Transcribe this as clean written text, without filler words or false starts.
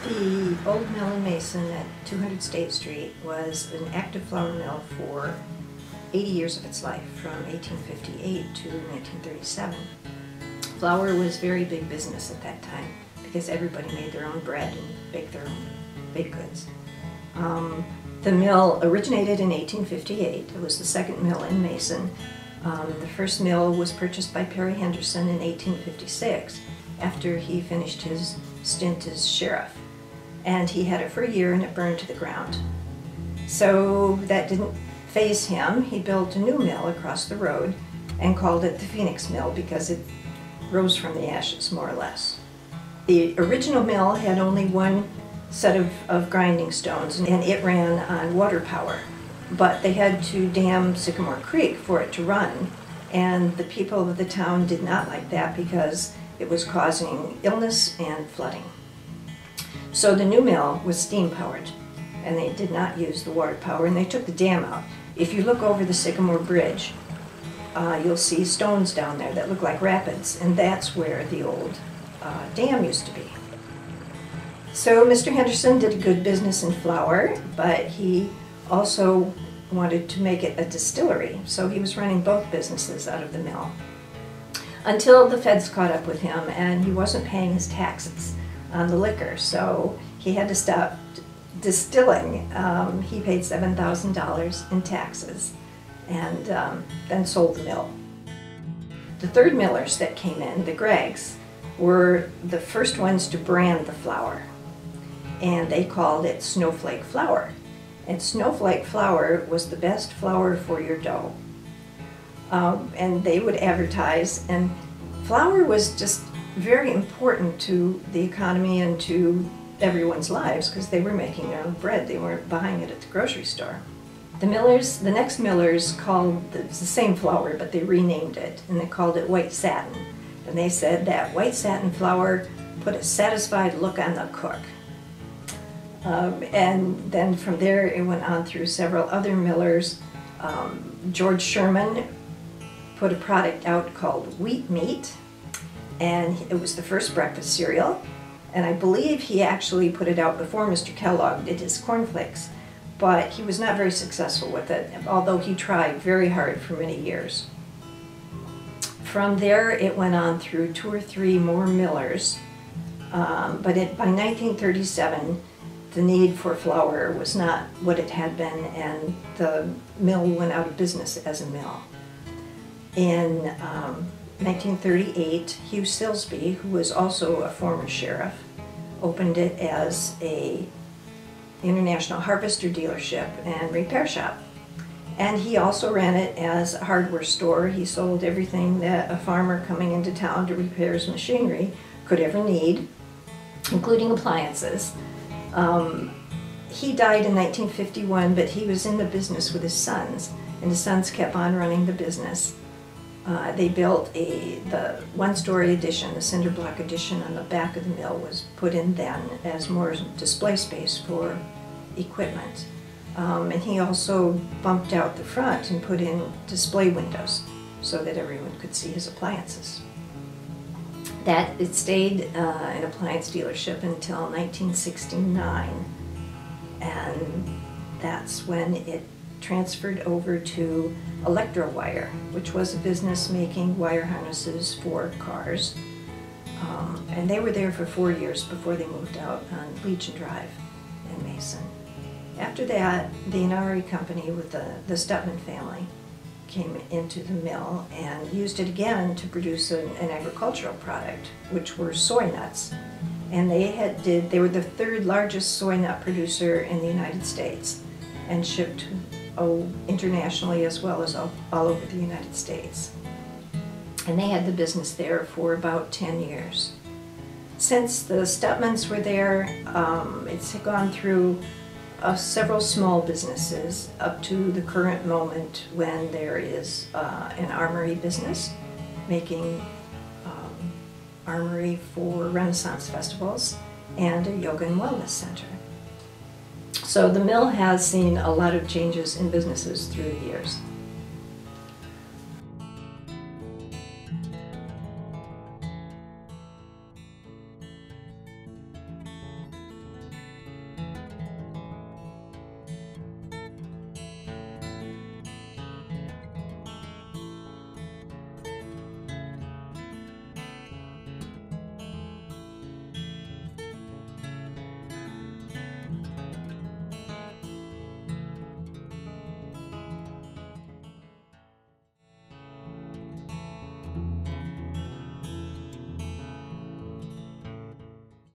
The old mill in Mason at 200 State Street was an active flour mill for 80 years of its life, from 1858 to 1937. Flour was very big business at that time because everybody made their own bread and baked their own baked goods. The mill originated in 1858. It was the second mill in Mason. The first mill was purchased by Perry Henderson in 1856 after he finished his stint as sheriff. And he had it for a year and it burned to the ground. So that didn't faze him. He built a new mill across the road and called it the Phoenix Mill because it rose from the ashes, more or less. The original mill had only one set of grinding stones, and it ran on water power. But they had to dam Sycamore Creek for it to run, and the people of the town did not like that because it was causing illness and flooding. So the new mill was steam powered, and they did not use the water power, and they took the dam out. If you look over the Sycamore Bridge, you'll see stones down there that look like rapids, and that's where the old dam used to be. So Mr. Henderson did a good business in flour, but he also wanted to make it a distillery, so he was running both businesses out of the mill. Until the feds caught up with him and he wasn't paying his taxes on the liquor, so he had to stop distilling. He paid $7,000 in taxes and then sold the mill. The third millers that came in, the Greggs, were the first ones to brand the flour, and they called it snowflake flour. And snowflake flour was the best flour for your dough. And they would advertise, and flour was just very important to the economy and to everyone's lives because they were making their own bread. They weren't buying it at the grocery store. The next millers called the same flour, but they renamed it, and they called it white satin. And they said that white satin flour put a satisfied look on the cook. And then from there it went on through several other millers. George Sherman put a product out called wheat meat, and it was the first breakfast cereal. And I believe he actually put it out before Mr. Kellogg did his cornflakes, but he was not very successful with it, although he tried very hard for many years. From there it went on through 2 or 3 more millers, but by 1937 the need for flour was not what it had been, and the mill went out of business as a mill. In 1938, Hugh Silsby, who was also a former sheriff, opened it as a International Harvester dealership and repair shop. And he also ran it as a hardware store. He sold everything that a farmer coming into town to repair his machinery could ever need, including appliances. He died in 1951, but he was in the business with his sons, and his sons kept on running the business. They built the one-story addition, the cinder block addition on the back of the mill was put in then as more display space for equipment. And he also bumped out the front and put in display windows so that everyone could see his appliances. It stayed an appliance dealership until 1969, and that's when it transferred over to Electro-Wire, which was a business making wire harnesses for cars. And they were there for 4 years before they moved out on Legion Drive in Mason. After that, the Inari company with the Stutman family came into the mill and used it again to produce an agricultural product, which were soy nuts. And they were the 3rd largest soy nut producer in the United States and shipped internationally as well as all over the United States. And they had the business there for about 10 years. Since the Stutmans were there, it's gone through several small businesses up to the current moment when there is an armory business making armory for Renaissance festivals and a yoga and wellness center. So the mill has seen a lot of changes in businesses through the years.